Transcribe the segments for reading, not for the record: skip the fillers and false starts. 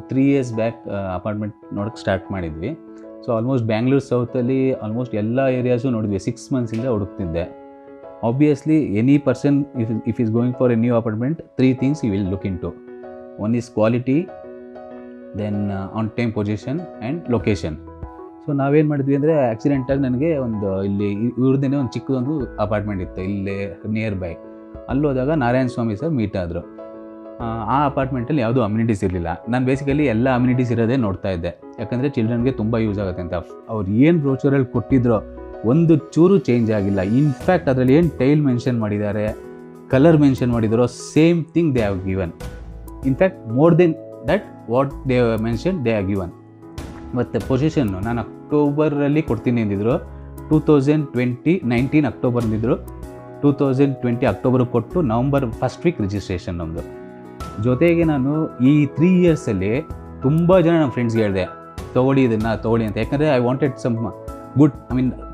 3 years back apartment ನೋಡೋಕ್ಕೆ start ಮಾಡಿದ್ವಿ. So almost Bangalore ಸೌತಲ್ಲಿ ಆಲ್ಮೋಸ್ಟ್ ಎಲ್ಲ ಏರಿಯಾಸು ನೋಡಿದ್ವಿ. 6 ಮಂತ್ಸಿಂದ ಹುಡುಕ್ತಿದ್ದೆ. Obviously any person if is going for a new apartment 3 things you will look into. One is quality, then on time position and location. So ನಾವೇನು ಮಾಡಿದ್ವಿ ಅಂದರೆ ಆ್ಯಕ್ಸಿಡೆಂಟಾಗಿ ನನಗೆ ಒಂದು ಇಲ್ಲಿ ಇವ್ರದ್ದೇ ಒಂದು ಚಿಕ್ಕದೊಂದು ಅಪಾರ್ಟ್ಮೆಂಟ್ ಇತ್ತು ಇಲ್ಲೇ ನಿಯರ್ ಬೈ. ಅಲ್ಲಿ ಹೋದಾಗ ನಾರಾಯಣ ಸ್ವಾಮಿ ಸರ್ ಮೀಟ್ ಆದರು. ಆ ಅಪಾರ್ಟ್ಮೆಂಟಲ್ಲಿ ಯಾವುದೂ ಅಮ್ಯುನಿಟೀಸ್ ಇರಲಿಲ್ಲ. ನಾನು ಬೇಸಿಕಲಿ ಎಲ್ಲ ಅಮ್ಯುನಿಟೀಸ್ ಇರೋದೇ ನೋಡ್ತಾ ಇದ್ದೆ, ಯಾಕಂದರೆ ಚಿಲ್ಡ್ರನ್ಗೆ ತುಂಬ ಯೂಸ್ ಆಗುತ್ತೆ ಅಂತ. ಅವ್ರು ಏನು ಬ್ರೋಚರಲ್ಲಿ ಕೊಟ್ಟಿದ್ರೋ ಒಂದು ಚೂರು ಚೇಂಜ್ ಆಗಿಲ್ಲ. ಇನ್ಫ್ಯಾಕ್ಟ್ ಅದರಲ್ಲಿ ಏನು ಟೈಲ್ ಮೆನ್ಷನ್ ಮಾಡಿದ್ದಾರೆ, ಕಲರ್ ಮೆನ್ಷನ್ ಮಾಡಿದಾರೋ same thing they have given. In fact more than that what they mention they have given. ಮತ್ತು ಪೊಸಿಷನ್ನು ನಾನು ಅಕ್ಟೋಬರಲ್ಲಿ ಕೊಡ್ತೀನಿ ಅಂದಿದ್ರು. 2019 ಅಕ್ಟೋಬರ್ ಅಂದಿದ್ರು. 2020 ಅಕ್ಟೋಬರ್ ಕೊಟ್ಟು ನವಂಬರ್ ಫಸ್ಟ್ ವೀಕ್ ರಿಜಿಸ್ಟ್ರೇಷನ್ ನಮ್ಮದು. ಜೊತೆಗೆ ನಾನು ಈ 3 ಇಯರ್ಸಲ್ಲಿ ತುಂಬ ಜನ ನಮ್ಮ ಫ್ರೆಂಡ್ಸ್ಗೆ ಹೇಳಿದೆ ತೊಗೊಳ್ಳಿ ತೊಗೊಳ್ಳಿ ಅಂತ. ಯಾಕಂದರೆ I wanted some good,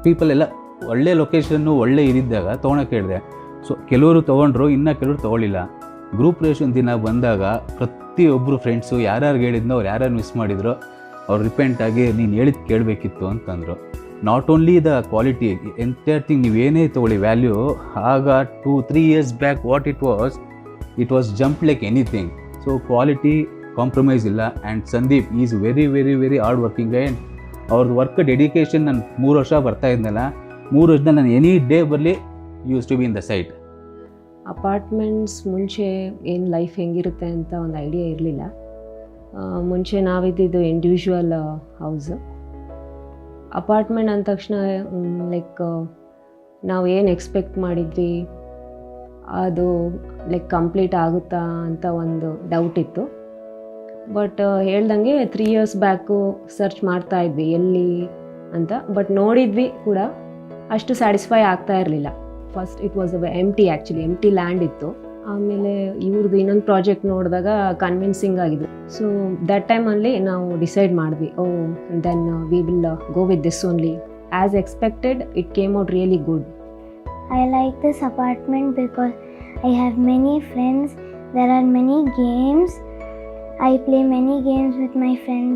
people ಎಲ್ಲ ಒಳ್ಳೆ ಲೊಕೇಶನ್ನು ಒಳ್ಳೆ ಇದ್ದಾಗ ತೊಗೊಳಕ್ಕೆ ಹೇಳಿದೆ. ಸೊ ಕೆಲವರು ತೊಗೊಂಡ್ರು, ಇನ್ನು ಕೆಲವರು ತೊಗೊಳ್ಳಿಲ್ಲ. ಗ್ರೂಪ್ ರೇಷನ್ ದಿನ ಬಂದಾಗ ಪ್ರತಿಯೊಬ್ಬರು ಫ್ರೆಂಡ್ಸು ಯಾರ್ಯಾರು ಹೇಳಿದ್ನೋ ಅವ್ರು ಯಾರ್ಯಾರು ಮಿಸ್ ಮಾಡಿದ್ರು ಅವ್ರು ರಿಪೆಂಟಾಗಿ ನೀನು ಹೇಳಿದ್ದು ಕೇಳಬೇಕಿತ್ತು ಅಂತಂದರು. Not only the quality, entire thing ನೀವೇನೇ ತೊಗೊಳ್ಳಿ ವ್ಯಾಲ್ಯೂ, ಆಗ 2-3 years back what it was jump like anything. So quality compromise ಇಲ್ಲ. And Sandeep is very very very hard working and ಅವ್ರದ್ದು ವರ್ಕ್ ಡೆಡಿಕೇಶನ್. ನಾನು 3 ವರ್ಷ ಬರ್ತಾ ಇದ್ನಲ್ಲ, 3 ವರ್ಷದಲ್ಲಿ ನಾನು ಎನಿ ಡೇ ಬರಲಿ used to be in the site. Apartments ಮುಂಚೆ ಏನು ಲೈಫ್ ಹೆಂಗಿರುತ್ತೆ ಅಂತ ಒಂದು ಐಡಿಯಾ ಇರಲಿಲ್ಲ. ಮುಂಚೆ ನಾವಿದ್ದಿದ್ದು ಇಂಡಿವಿಜುವಲ್ ಹೌಸು. ಅಪಾರ್ಟ್ಮೆಂಟ್ ಅಂದ ತಕ್ಷಣ ಲೈಕ್ ನಾವು ಏನು ಎಕ್ಸ್ಪೆಕ್ಟ್ ಮಾಡಿದ್ವಿ ಅದು ಲೈಕ್ ಕಂಪ್ಲೀಟ್ ಆಗುತ್ತಾ ಅಂತ ಒಂದು ಡೌಟ್ ಇತ್ತು. ಬಟ್ ಹೇಳ್ದಂಗೆ 3 years ಬ್ಯಾಕು ಸರ್ಚ್ ಮಾಡ್ತಾ ಇದ್ವಿ ಎಲ್ಲಿ ಅಂತ. ಬಟ್ ನೋಡಿದ್ವಿ ಕೂಡ, ಅಷ್ಟು ಸ್ಯಾಟಿಸ್ಫೈ ಆಗ್ತಾ ಇರಲಿಲ್ಲ. First it was empty land ಇತ್ತು. ಆಮೇಲೆ ಇವ್ರದ್ದು ಇನ್ನೊಂದು ಪ್ರಾಜೆಕ್ಟ್ ನೋಡಿದಾಗ ಕನ್ವಿನ್ಸಿಂಗ್ ಆಗಿದ್ದು. ಸೊ ದಟ್ ಟೈಮಲ್ಲಿ ನಾವು ಡಿಸೈಡ್ ಮಾಡಿದ್ವಿ, then we will go with this only. As expected it came out really good. I like this apartment because I have many friends. There are many games. I play many games with my friends.